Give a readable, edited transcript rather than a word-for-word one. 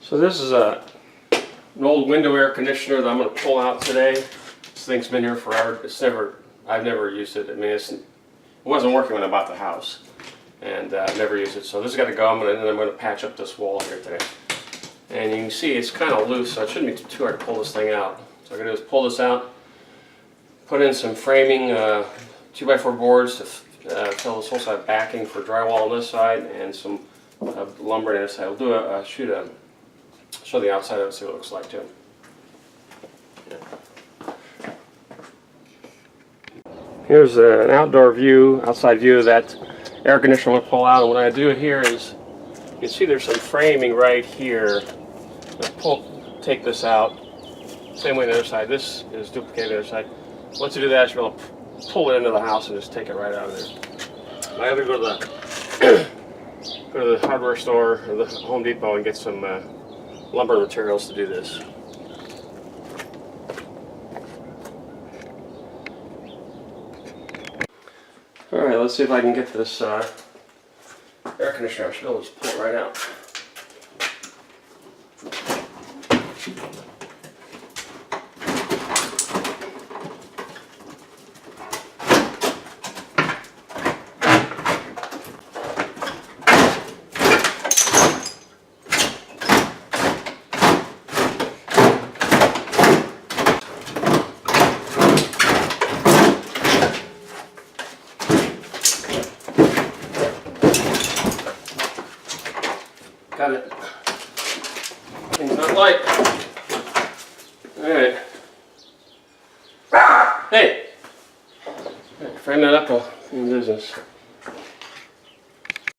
So this is an old window air conditioner that I'm going to pull out today. This thing's been here forever. I've never used it. I mean, it wasn't working when I bought the house, and I've never used it. So this has got to go. I'm going to patch up this wall here today. And you can see it's kind of loose, so it shouldn't be too hard to pull this thing out. So what I'm going to do is pull this out, put in some framing 2x4 boards to fill this whole side backing for drywall on this side, and some lumber on this side. We'll do show the outside of it, see what it looks like too. Yeah. Here's an outdoor view, outside view of that air conditioner I'm going to pull out. And what I do here is, you can see there's some framing right here. Take this out. Same way on the other side. This is duplicated on the other side. Once you do that, you're going to pull it into the house and just take it right out of there. I have to go to the hardware store or the Home Depot and get some lumber materials to do this. Alright, let's see if I can get this air conditioner. I should be able to just pull it right out. Got it. Thing's not light. Alright. Hey! Frame that up in business.